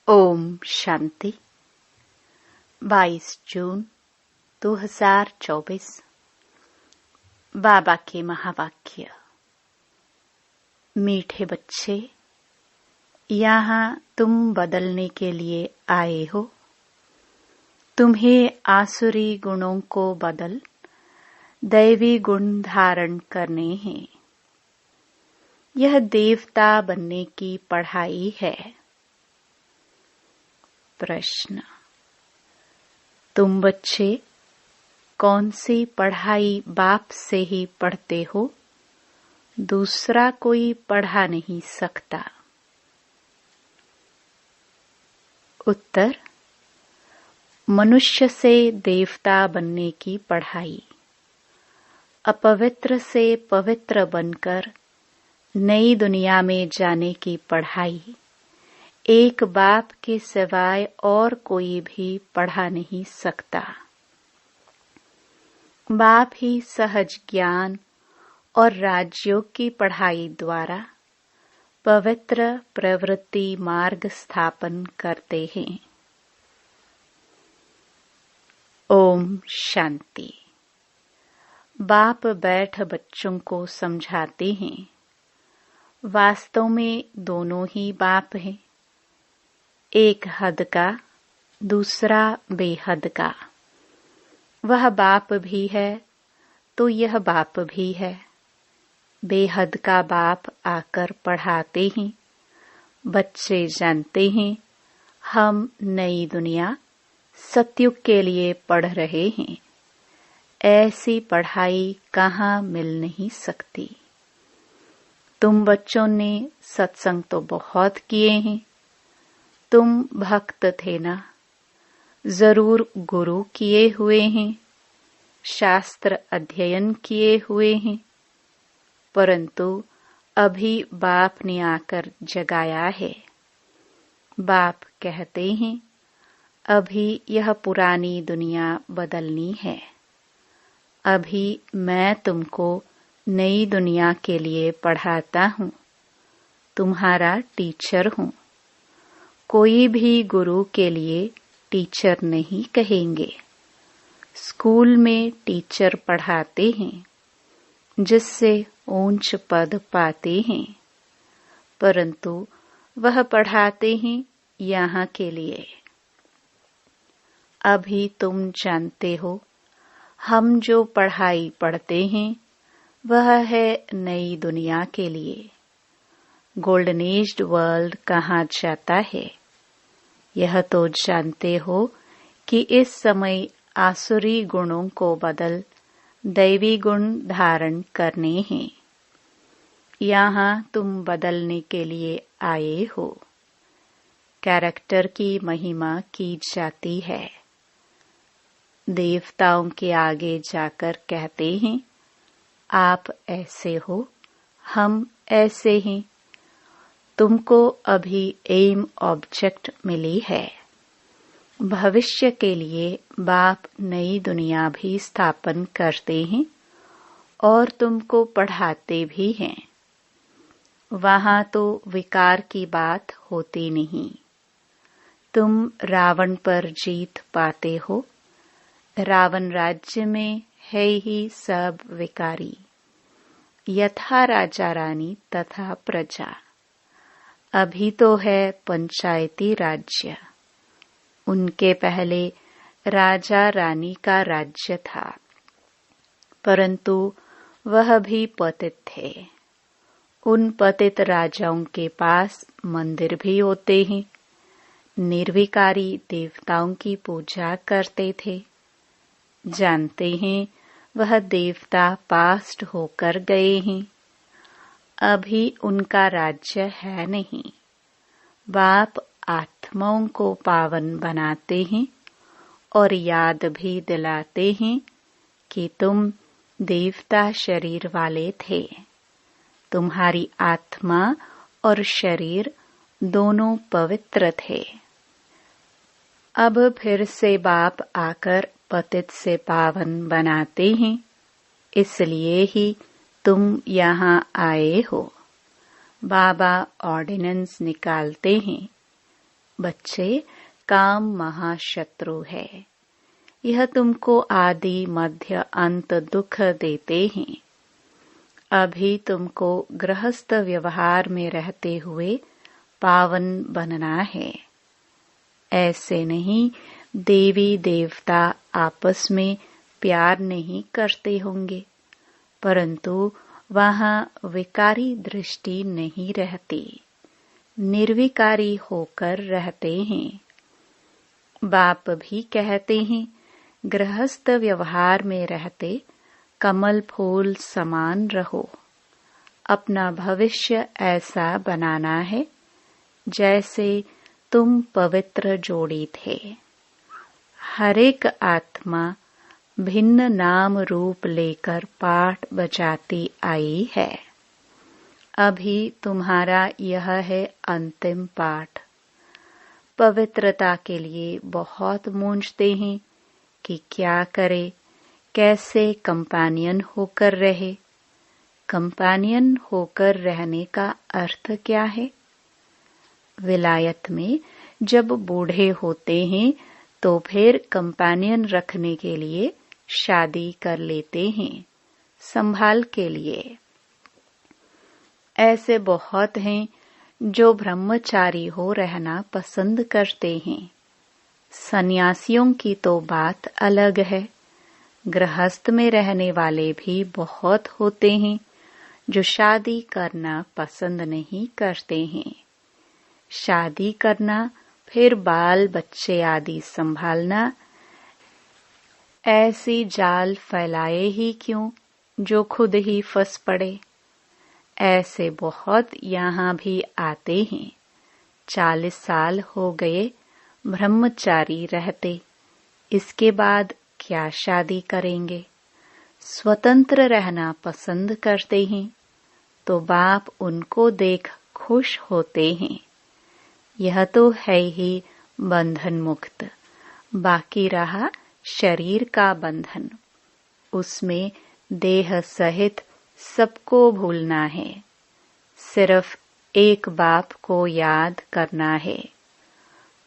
ओम शांति। 22 जून 2024। बाबा के महावाक्य। मीठे बच्चे, यहाँ तुम बदलने के लिए आए हो। तुम्हें आसुरी गुणों को बदल दैवी गुण धारण करने हैं। यह देवता बनने की पढ़ाई है। प्रश्न: तुम बच्चे कौन सी पढ़ाई बाप से ही पढ़ते हो? दूसरा कोई पढ़ा नहीं सकता। उत्तर: मनुष्य से देवता बनने की पढ़ाई, अपवित्र से पवित्र बनकर नई दुनिया में जाने की पढ़ाई एक बाप के सिवाय और कोई भी पढ़ा नहीं सकता। बाप ही सहज ज्ञान और राजयोग की पढ़ाई द्वारा पवित्र प्रवृत्ति मार्ग स्थापन करते हैं। ओम शांति। बाप बैठ बच्चों को समझाते हैं। वास्तव में दोनों ही बाप हैं, एक हद का, दूसरा बेहद का। वह बाप भी है तो यह बाप भी है। बेहद का बाप आकर पढ़ाते हैं। बच्चे जानते हैं हम नई दुनिया सतयुग के लिए पढ़ रहे हैं। ऐसी पढ़ाई कहाँ मिल नहीं सकती। तुम बच्चों ने सत्संग तो बहुत किए हैं। तुम भक्त थे ना? जरूर गुरु किए हुए हैं, शास्त्र अध्ययन किए हुए हैं, परंतु अभी बाप ने आकर जगाया है। बाप कहते हैं अभी यह पुरानी दुनिया बदलनी है। अभी मैं तुमको नई दुनिया के लिए पढ़ाता हूँ, तुम्हारा टीचर हूँ। कोई भी गुरु के लिए टीचर नहीं कहेंगे। स्कूल में टीचर पढ़ाते हैं, जिससे ऊंच पद पाते हैं, परंतु वह पढ़ाते हैं यहाँ के लिए। अभी तुम जानते हो हम जो पढ़ाई पढ़ते हैं वह है नई दुनिया के लिए। गोल्डन एज्ड वर्ल्ड कहाँ जाता है? यह तो जानते हो कि इस समय आसुरी गुणों को बदल दैवी गुण धारण करने हैं। यहाँ तुम बदलने के लिए आए हो। कैरेक्टर की महिमा की जाती है। देवताओं के आगे जाकर कहते हैं आप ऐसे हो, हम ऐसे हैं। तुमको अभी एम ऑब्जेक्ट मिली है। भविष्य के लिए बाप नई दुनिया भी स्थापन करते हैं और तुमको पढ़ाते भी हैं। वहाँ तो विकार की बात होती नहीं। तुम रावण पर जीत पाते हो। रावण राज्य में है ही सब विकारी, यथा राजा रानी तथा प्रजा। अभी तो है पंचायती राज्य। उनके पहले राजा रानी का राज्य था, परंतु वह भी पतित थे। उन पतित राजाओं के पास मंदिर भी होते हैं। निर्विकारी देवताओं की पूजा करते थे। जानते हैं वह देवता पास्ट होकर गए हैं। अभी उनका राज्य है नहीं। बाप आत्माओं को पावन बनाते हैं और याद भी दिलाते हैं कि तुम देवता शरीर वाले थे। तुम्हारी आत्मा और शरीर दोनों पवित्र थे। अब फिर से बाप आकर पतित से पावन बनाते हैं। इसलिए ही तुम यहाँ आए हो। बाबा ऑर्डिनेंस निकालते हैं बच्चे, काम महाशत्रु है। यह तुमको आदि मध्य अंत दुख देते हैं। अभी तुमको गृहस्थ व्यवहार में रहते हुए पावन बनना है। ऐसे नहीं देवी देवता आपस में प्यार नहीं करते होंगे, परंतु वहाँ विकारी दृष्टि नहीं रहती, निर्विकारी होकर रहते हैं। बाप भी कहते हैं, गृहस्थ व्यवहार में रहते कमल फूल समान रहो। अपना भविष्य ऐसा बनाना है जैसे तुम पवित्र जोड़ी थे। हर एक आत्मा भिन्न नाम रूप लेकर पाठ बजाती आई है। अभी तुम्हारा यह है अंतिम पाठ। पवित्रता के लिए बहुत मूंझते हैं कि क्या करे, कैसे कंपेनियन होकर रहे। कंपेनियन होकर रहने का अर्थ क्या है? विलायत में जब बूढ़े होते हैं तो फिर कंपेनियन रखने के लिए शादी कर लेते हैं, संभाल के लिए। ऐसे बहुत हैं जो ब्रह्मचारी हो रहना पसंद करते हैं। सन्यासियों की तो बात अलग है। गृहस्थ में रहने वाले भी बहुत होते हैं जो शादी करना पसंद नहीं करते हैं। शादी करना, फिर बाल बच्चे आदि संभालना, ऐसी जाल फैलाए ही क्यों जो खुद ही फंस पड़े। ऐसे बहुत यहाँ भी आते हैं। 40 साल हो गए ब्रह्मचारी रहते, इसके बाद क्या शादी करेंगे। स्वतंत्र रहना पसंद करते हैं तो बाप उनको देख खुश होते हैं। यह तो है ही बंधन मुक्त। बाकी रहा शरीर का बंधन, उसमें देह सहित सबको भूलना है। सिर्फ एक बाप को याद करना है।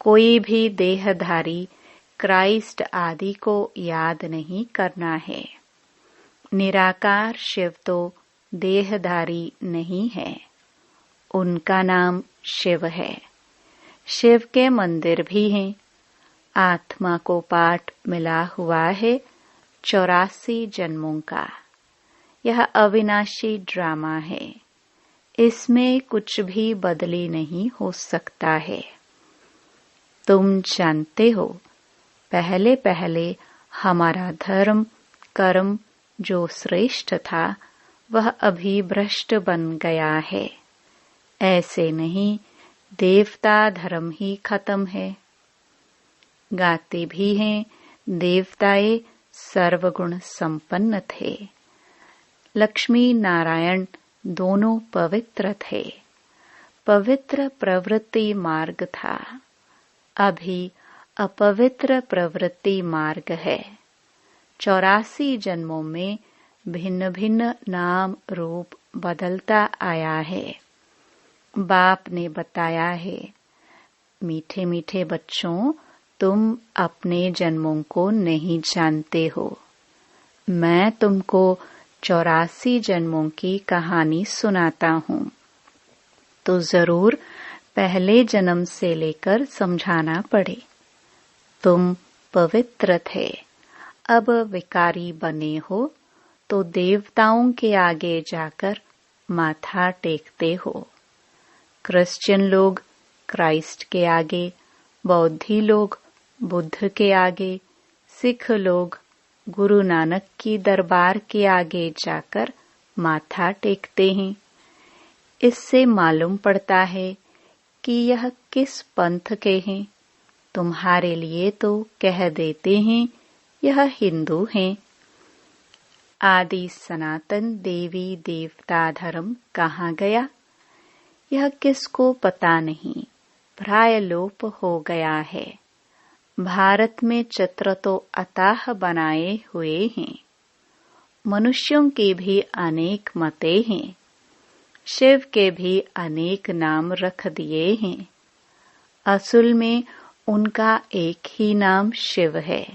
कोई भी देहधारी क्राइस्ट आदि को याद नहीं करना है। निराकार शिव तो देहधारी नहीं है, उनका नाम शिव है। शिव के मंदिर भी हैं। आत्मा को पाठ मिला हुआ है 84 जन्मों का। यह अविनाशी ड्रामा है, इसमें कुछ भी बदली नहीं हो सकता है। तुम जानते हो, पहले पहले हमारा धर्म कर्म जो श्रेष्ठ था वह अभी भ्रष्ट बन गया है। ऐसे नहीं, देवता धर्म ही खत्म है। गाते भी हैं, देवताए सर्वगुण संपन्न थे। लक्ष्मी नारायण दोनों पवित्र थे। पवित्र प्रवृत्ति मार्ग था, अभी अपवित्र प्रवृत्ति मार्ग है। 84 जन्मों में भिन्न भिन्न नाम रूप बदलता आया है। बाप ने बताया है, मीठे मीठे बच्चों, तुम अपने जन्मों को नहीं जानते हो। मैं तुमको 84 जन्मों की कहानी सुनाता हूँ, तो जरूर पहले जन्म से लेकर समझाना पड़े। तुम पवित्र थे, अब विकारी बने हो तो देवताओं के आगे जाकर माथा टेकते हो। क्रिश्चियन लोग क्राइस्ट के आगे, बौद्धि लोग बुद्ध के आगे, सिख लोग गुरु नानक की दरबार के आगे जाकर माथा टेकते हैं। इससे मालूम पड़ता है कि यह किस पंथ के हैं। तुम्हारे लिए तो कह देते हैं यह हिंदू हैं। आदि सनातन देवी देवता धर्म कहाँ गया, यह किसको पता नहीं, प्राय लोप हो गया है। भारत में चित्र तो अताह बनाए हुए हैं। मनुष्यों की भी अनेक मते हैं, शिव के भी अनेक नाम रख दिए हैं। असल में उनका एक ही नाम शिव है।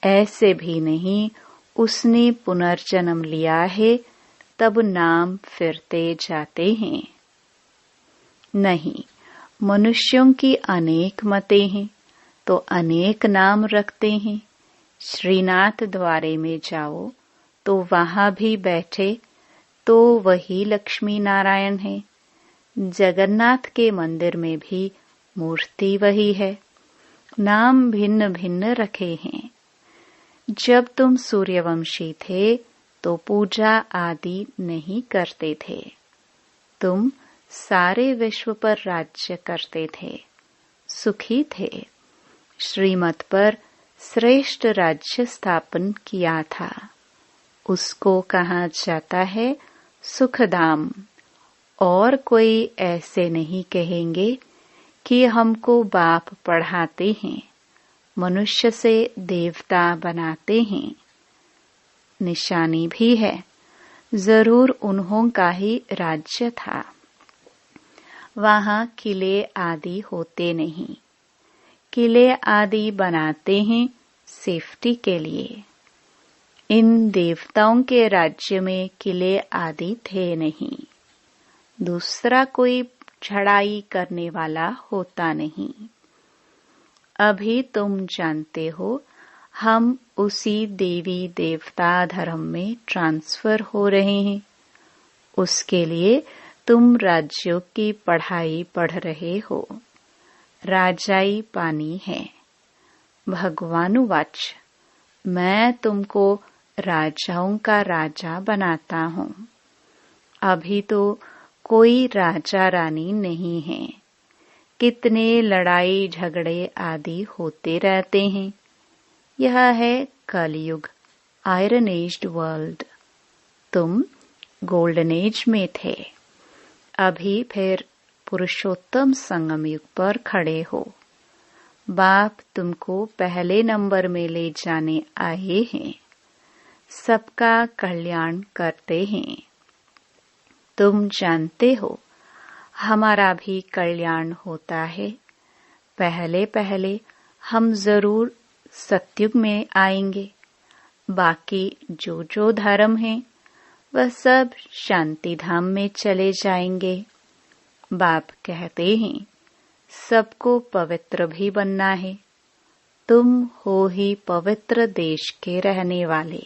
ऐसे भी नहीं उसने पुनर्जन्म लिया है तब नाम फिरते जाते हैं। नहीं, मनुष्यों की अनेक मतें हैं तो अनेक नाम रखते हैं। श्रीनाथ द्वारे में जाओ तो वहां भी बैठे तो वही लक्ष्मी नारायण है। जगन्नाथ के मंदिर में भी मूर्ति वही है, नाम भिन्न भिन्न रखे हैं। जब तुम सूर्यवंशी थे तो पूजा आदि नहीं करते थे। तुम सारे विश्व पर राज्य करते थे, सुखी थे। श्रीमत पर श्रेष्ठ राज्य स्थापन किया था। उसको कहा जाता है सुखधाम। और कोई ऐसे नहीं कहेंगे कि हमको बाप पढ़ाते हैं, मनुष्य से देवता बनाते हैं। निशानी भी है, जरूर उन्हों का ही राज्य था। वहां किले आदि होते नहीं। किले आदि बनाते हैं सेफ्टी के लिए। इन देवताओं के राज्य में किले आदि थे नहीं। दूसरा कोई चढ़ाई करने वाला होता नहीं। अभी तुम जानते हो हम उसी देवी देवता धर्म में ट्रांसफर हो रहे हैं। उसके लिए तुम राज्यों की पढ़ाई पढ़ रहे हो। राजाई पानी है। भगवानुवाच, मैं तुमको राजाओं का राजा बनाता हूँ। अभी तो कोई राजा रानी नहीं है। कितने लड़ाई झगड़े आदि होते रहते हैं। यह है कलयुग, आयरन एज्ड वर्ल्ड। तुम गोल्डन एज में थे। अभी फिर पुरुषोत्तम संगम युग पर खड़े हो। बाप तुमको पहले नंबर में ले जाने आए हैं। सबका कल्याण करते हैं। तुम जानते हो हमारा भी कल्याण होता है। पहले पहले हम जरूर सतयुग में आएंगे। बाकी जो जो धर्म है वह सब शांति धाम में चले जाएंगे। बाप कहते हैं सबको पवित्र भी बनना है। तुम हो ही पवित्र देश के रहने वाले,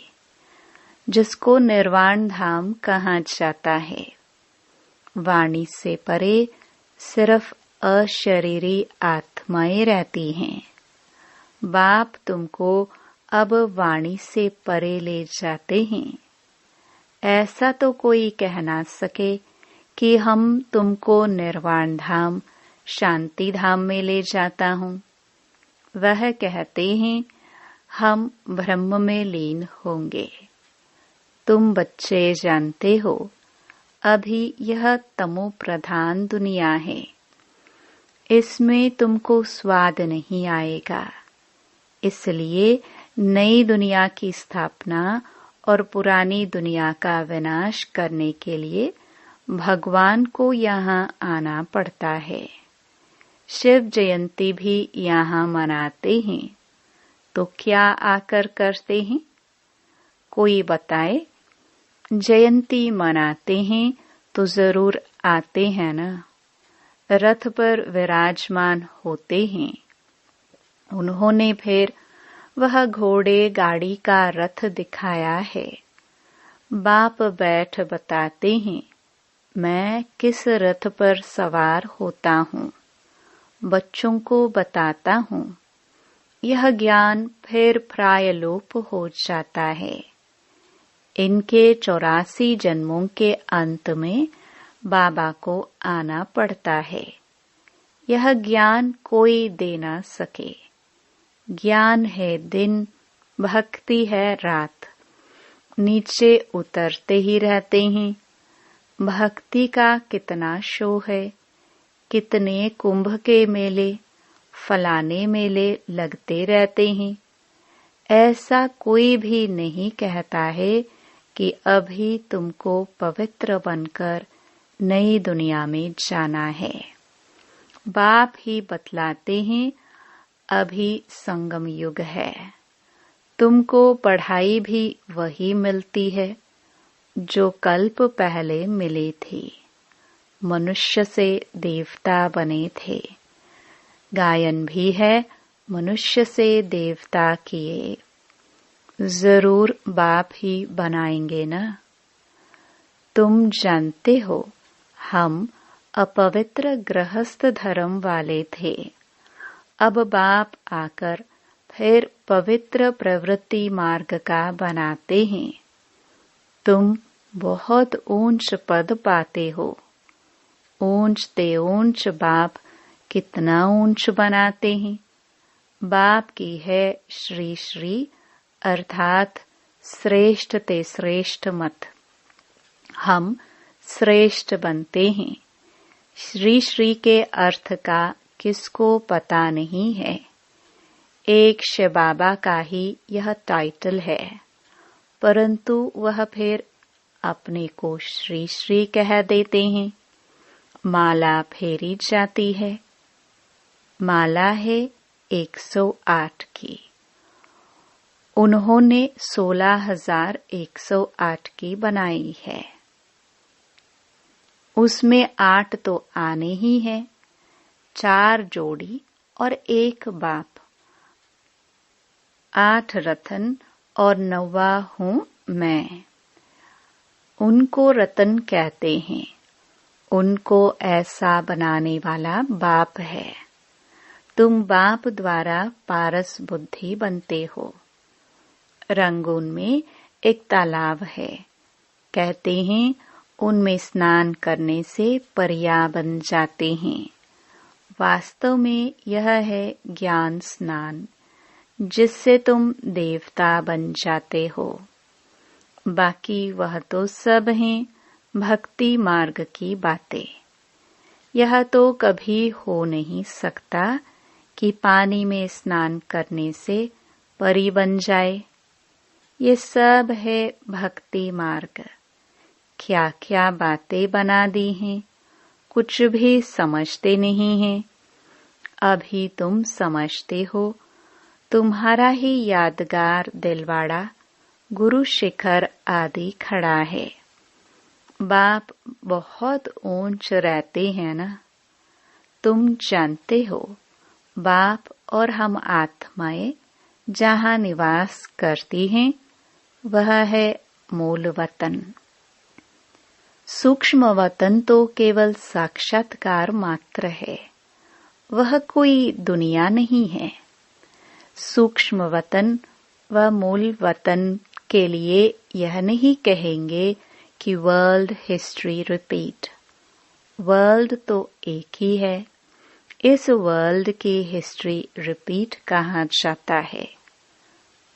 जिसको निर्वाण धाम कहा जाता है। वाणी से परे सिर्फ अशरीरी आत्माएं रहती हैं। बाप तुमको अब वाणी से परे ले जाते हैं। ऐसा तो कोई कह ना सके कि हम तुमको निर्वाण धाम शांति धाम में ले जाता हूँ। वह कहते हैं हम ब्रह्म में लीन होंगे। तुम बच्चे जानते हो अभी यह तमो प्रधान दुनिया है। इसमें तुमको स्वाद नहीं आएगा। इसलिए नई दुनिया की स्थापना और पुरानी दुनिया का विनाश करने के लिए भगवान को यहाँ आना पड़ता है। शिव जयंती भी यहाँ मनाते हैं। तो क्या आकर करते हैं? कोई बताए? जयंती मनाते हैं तो जरूर आते हैं ना। रथ पर विराजमान होते हैं। उन्होंने फिर वह घोड़े गाड़ी का रथ दिखाया है। बाप बैठ बताते हैं मैं किस रथ पर सवार होता हूँ। बच्चों को बताता हूँ। यह ज्ञान फिर प्रायलोप हो जाता है। इनके 84 जन्मों के अंत में बाबा को आना पड़ता है। यह ज्ञान कोई दे ना सके। ज्ञान है दिन, भक्ति है रात। नीचे उतरते ही रहते हैं। भक्ति का कितना शो है। कितने कुंभ के मेले, फलाने मेले लगते रहते हैं। ऐसा कोई भी नहीं कहता है कि अभी तुमको पवित्र बनकर नई दुनिया में जाना है। बाप ही बतलाते हैं अभी संगम युग है। तुमको पढ़ाई भी वही मिलती है जो कल्प पहले मिली थी। मनुष्य से देवता बने थे। गायन भी है मनुष्य से देवता किए। जरूर बाप ही बनाएंगे ना। तुम जानते हो हम अपवित्र गृहस्थ धर्म वाले थे। अब बाप आकर फिर पवित्र प्रवृत्ति मार्ग का बनाते हैं। तुम बहुत ऊंच पद पाते हो। ऊंच ते ऊंच बाप कितना ऊंच बनाते हैं। बाप की है श्री श्री अर्थात श्रेष्ठ ते श्रेष्ठ मत। हम श्रेष्ठ बनते हैं। श्री श्री के अर्थ का किसको पता नहीं है। एक शिव बाबा का ही यह टाइटल है, परंतु वह फिर अपने को श्री श्री कह देते हैं। माला फेरी जाती है। माला है 108 की। उन्होंने 16,108 की बनाई है। उसमें 8 तो आने ही है, 4 जोड़ी और 1 बाप। 8 रतन और 9वां हूँ मैं। उनको रतन कहते हैं। उनको ऐसा बनाने वाला बाप है। तुम बाप द्वारा पारस बुद्धि बनते हो। रंगून में एक तालाब है। कहते हैं उनमें स्नान करने से परिया बन जाते हैं। वास्तव में यह है ज्ञान स्नान, जिससे तुम देवता बन जाते हो। बाकी वह तो सब हैं भक्ति मार्ग की बातें। यह तो कभी हो नहीं सकता कि पानी में स्नान करने से परी बन जाए। ये सब है भक्ति मार्ग। क्या क्या बातें बना दी हैं, कुछ भी समझते नहीं हैं। अभी तुम समझते हो। तुम्हारा ही यादगार दिलवाड़ा गुरु शिखर आदि खड़ा है। बाप बहुत ऊंच रहते हैं ना। तुम जानते हो बाप और हम आत्माएं जहाँ निवास करती हैं वह है मूल वतन। सूक्ष्म वतन तो केवल साक्षात्कार मात्र है। वह कोई दुनिया नहीं है। सूक्ष्म वतन व मूल वतन के लिए यह नहीं कहेंगे कि वर्ल्ड हिस्ट्री रिपीट। वर्ल्ड तो एक ही है। इस वर्ल्ड की हिस्ट्री रिपीट कहा जाता है।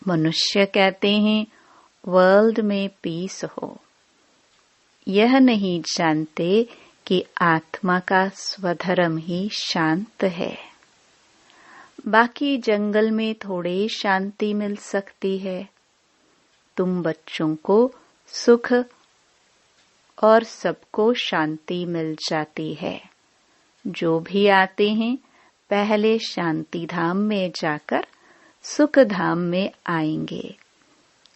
मनुष्य कहते हैं वर्ल्ड में पीस हो। यह नहीं जानते कि आत्मा का स्वधर्म ही शांत है। बाकी जंगल में थोड़ी शांति मिल सकती है। तुम बच्चों को सुख और सबको शांति मिल जाती है। जो भी आते हैं पहले शांति धाम में जाकर सुख धाम में आएंगे।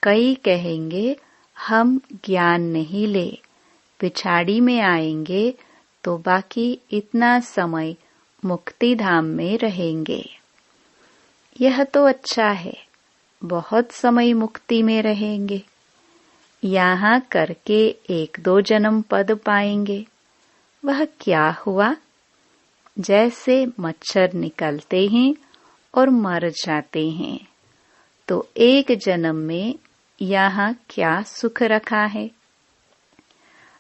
कई कहेंगे हम ज्ञान नहीं ले, पिछाड़ी में आएंगे तो बाकी इतना समय मुक्ति धाम में रहेंगे। यह तो अच्छा है, बहुत समय मुक्ति में रहेंगे। यहाँ करके 1-2 जन्म पद पाएंगे। वह क्या हुआ? जैसे मच्छर निकलते हैं और मर जाते हैं, तो 1 जन्म में यहाँ क्या सुख रखा है?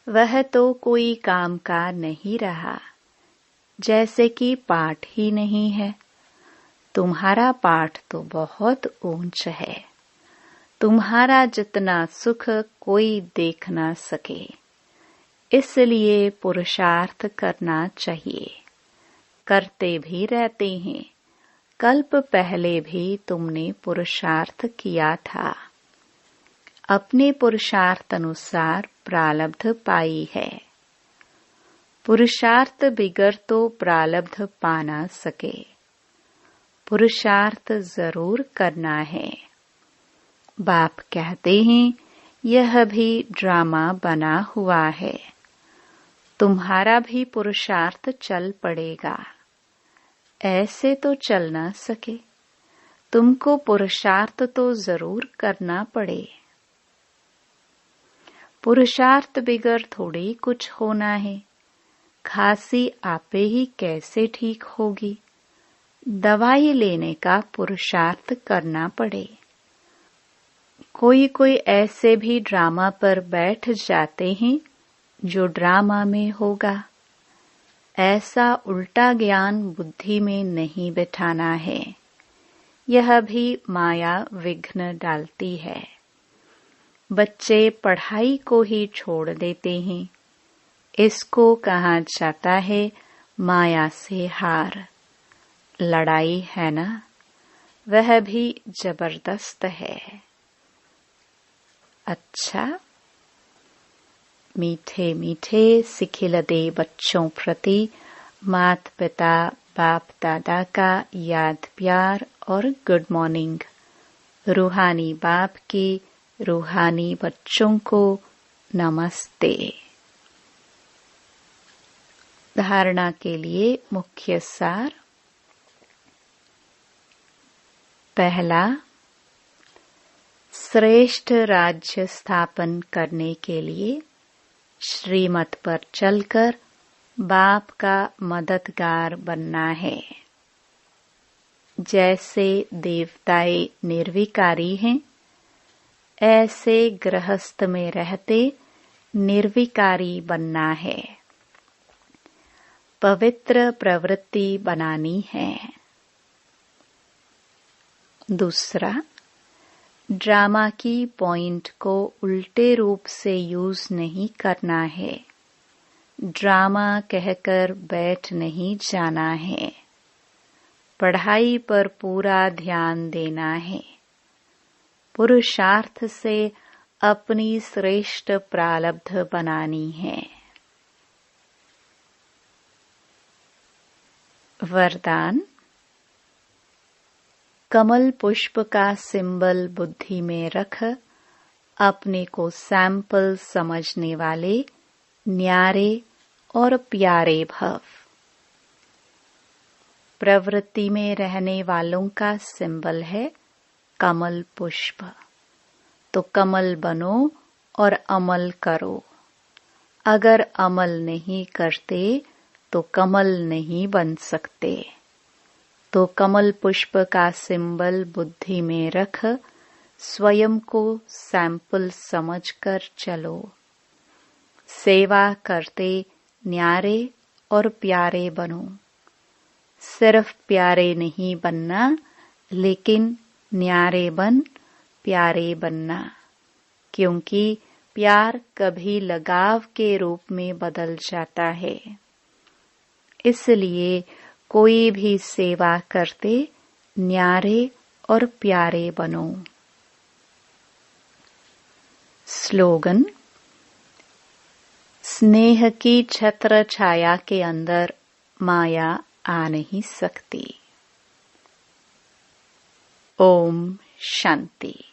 वह तो कोई काम का नहीं रहा, जैसे कि पाठ ही नहीं है। तुम्हारा पाठ तो बहुत ऊंच है। तुम्हारा जितना सुख कोई देख ना सके, इसलिए पुरुषार्थ करना चाहिए। करते भी रहते हैं। कल्प पहले भी तुमने पुरुषार्थ किया था। अपने पुरुषार्थ अनुसार प्रारब्ध पाई है। पुरुषार्थ बिगर तो प्रारब्ध पा ना सके। पुरुषार्थ जरूर करना है। बाप कहते हैं यह भी ड्रामा बना हुआ है, तुम्हारा भी पुरुषार्थ चल पड़ेगा। ऐसे तो चल ना सके, तुमको पुरुषार्थ तो जरूर करना पड़े। पुरुषार्थ बिगर थोड़ी कुछ होना है। खांसी आपे ही कैसे ठीक होगी? दवाई लेने का पुरुषार्थ करना पड़े। कोई कोई ऐसे भी ड्रामा पर बैठ जाते हैं जो ड्रामा में होगा। ऐसा उल्टा ज्ञान बुद्धि में नहीं बिठाना है। यह भी माया विघ्न डालती है। बच्चे पढ़ाई को ही छोड़ देते हैं। इसको कहा जाता है माया से हार। लड़ाई है ना, वह भी जबरदस्त है। अच्छा, मीठे मीठे सिखिलदे बच्चों प्रति माता पिता बाप दादा का याद प्यार और गुड मॉर्निंग। रूहानी बाप की रूहानी बच्चों को नमस्ते। धारणा के लिए मुख्य सार। पहला, श्रेष्ठ राज्य स्थापन करने के लिए श्रीमत पर चलकर बाप का मददगार बनना है। जैसे देवताएं निर्विकारी हैं, ऐसे गृहस्थ में रहते निर्विकारी बनना है। पवित्र प्रवृत्ति बनानी है। दूसरा, ड्रामा की पॉइंट को उल्टे रूप से यूज नहीं करना है। ड्रामा कहकर बैठ नहीं जाना है। पढ़ाई पर पूरा ध्यान देना है। पुरुषार्थ से अपनी श्रेष्ठ प्रारब्ध बनानी है। वरदान। कमल पुष्प का सिंबल बुद्धि में रख अपने को सैंपल समझने वाले न्यारे और प्यारे भव। प्रवृत्ति में रहने वालों का सिंबल है कमल पुष्प। तो कमल बनो और अमल करो। अगर अमल नहीं करते तो कमल नहीं बन सकते। तो कमल पुष्प का सिंबल बुद्धि में रख स्वयं को सैंपल समझकर चलो। सेवा करते न्यारे और प्यारे बनो। सिर्फ प्यारे नहीं बनना, लेकिन न्यारे बन प्यारे बनना। क्योंकि प्यार कभी लगाव के रूप में बदल जाता है। इसलिए कोई भी सेवा करते न्यारे और प्यारे बनो। स्लोगन। स्नेह की छत्र छाया के अंदर माया आ नहीं सकती। ओम शांति।